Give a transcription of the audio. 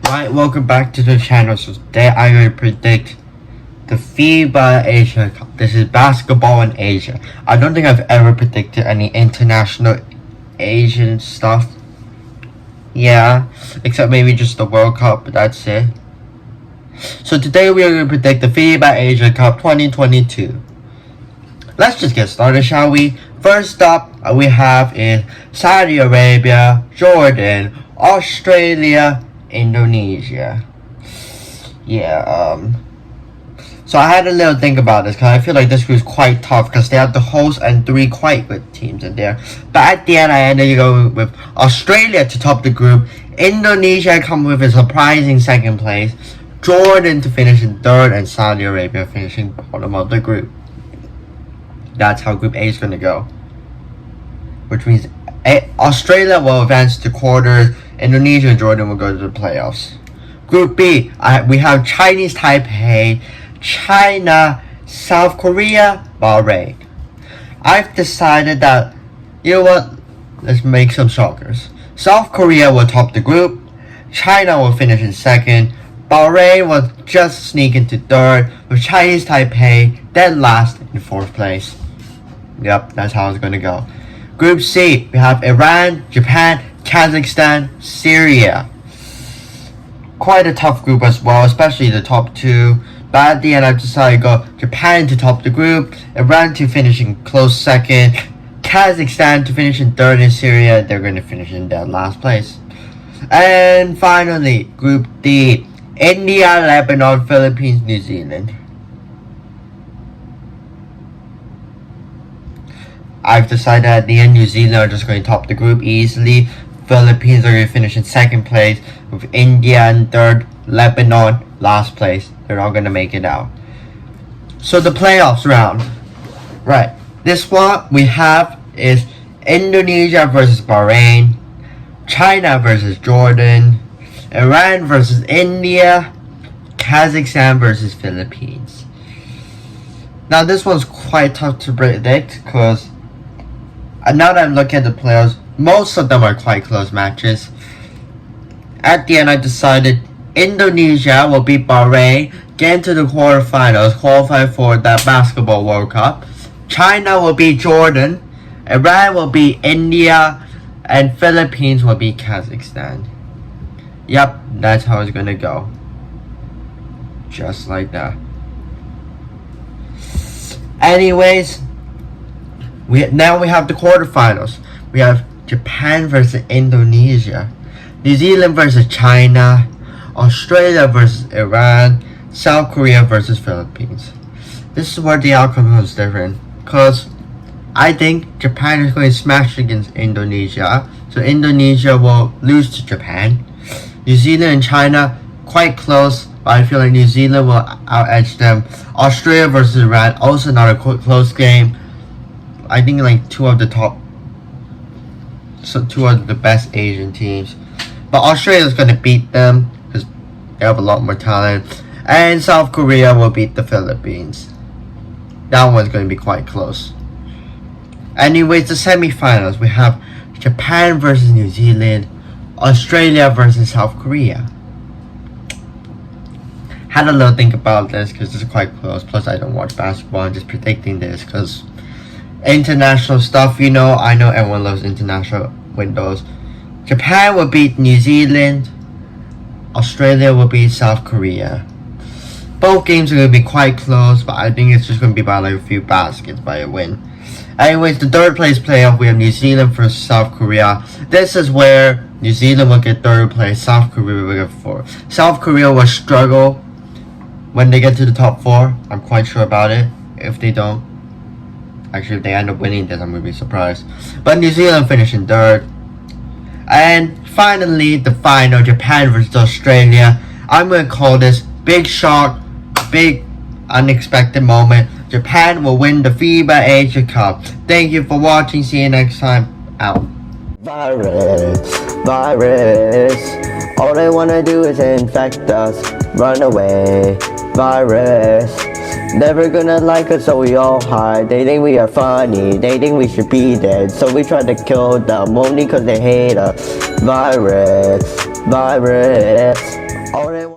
Right, welcome back to the channel. So today I'm going to predict the FIBA Asia Cup. This is basketball in Asia. I don't think I've ever predicted any international Asian stuff. Yeah, except maybe just the World Cup, but that's it. So today we are going to predict the FIBA Asia Cup 2022. Let's just get started, shall we? First up, we have in Saudi Arabia, Jordan, Australia, Indonesia. So I had a little think about this because I feel like this group is quite tough because they have the host and three quite good teams in there. But at the end, I ended up going with Australia to top the group, Indonesia come with a surprising second place, Jordan to finish in third, and Saudi Arabia finishing bottom of the group. That's how Group A is going to go. Which means Australia will advance to quarters, Indonesia and Jordan will go to the playoffs. Group B, we have Chinese Taipei, China, South Korea, Bahrain. I've decided that, you know what, let's make some shockers. South Korea will top the group, China will finish in second, Bahrain will just sneak into third, with Chinese Taipei then last in fourth place. Yep, that's how it's gonna go. Group C, we have Iran, Japan, Kazakhstan, Syria. Quite a tough group as well, especially the top two. But at the end, I've decided to go Japan to top the group, Iran to finish in close second, Kazakhstan to finish in third, and Syria, they're going to finish in their last place. And finally, Group D, India, Lebanon, Philippines, New Zealand. I've decided at the end, New Zealand are just going to top the group easily. Philippines are going to finish in second place, with India in third, Lebanon last place. They're all going to make it out. So the playoffs round. Right. This one we have is Indonesia versus Bahrain, China versus Jordan, Iran versus India, Kazakhstan versus Philippines. Now this one's quite tough to predict because now that I'm looking at the playoffs, most of them are quite close matches. At the end, I decided Indonesia will beat Bahrain, get into the quarterfinals, qualify for that basketball World Cup. China will beat Jordan, Iran will beat India, and Philippines will beat Kazakhstan. Yep, that's how it's gonna go. Just like that. Anyways, now we have the quarterfinals. We have Japan versus Indonesia, New Zealand versus China, Australia versus Iran, South Korea versus Philippines. This is where the outcome was different because I think Japan is going to smash against Indonesia, so Indonesia will lose to Japan. New Zealand and China quite close, but I feel like New Zealand will out-edge them. Australia versus Iran, also not a close game. I think like two of the best Asian teams. But Australia is going to beat them because they have a lot more talent. And South Korea will beat the Philippines. That one's going to be quite close. Anyways, the semifinals, we have Japan versus New Zealand, Australia versus South Korea. Had a little think about this because it's quite close. Plus, I don't watch basketball. I'm just predicting this because international stuff, you know, I know everyone loves international windows. Japan will beat New Zealand, Australia will beat South Korea. Both games are going to be quite close, but I think it's just going to be by like a few baskets by a win. Anyways, the third place playoff, we have New Zealand versus South Korea. This is where New Zealand will get third place, South Korea will get fourth. South Korea will struggle when they get to the top four. I'm quite sure about it. If they don't, actually, if they end up winning this, I'm going to be surprised. But New Zealand finishing third. And finally, the final, Japan versus Australia. I'm going to call this big shock, big unexpected moment. Japan will win the FIBA Asia Cup. Thank you for watching. See you next time. Out. Virus, all they wanna do is infect us. Run away, virus. Never gonna like us, so we all hide. They think we are funny, they think we should be dead, so we try to kill them only cause they hate us. Virus.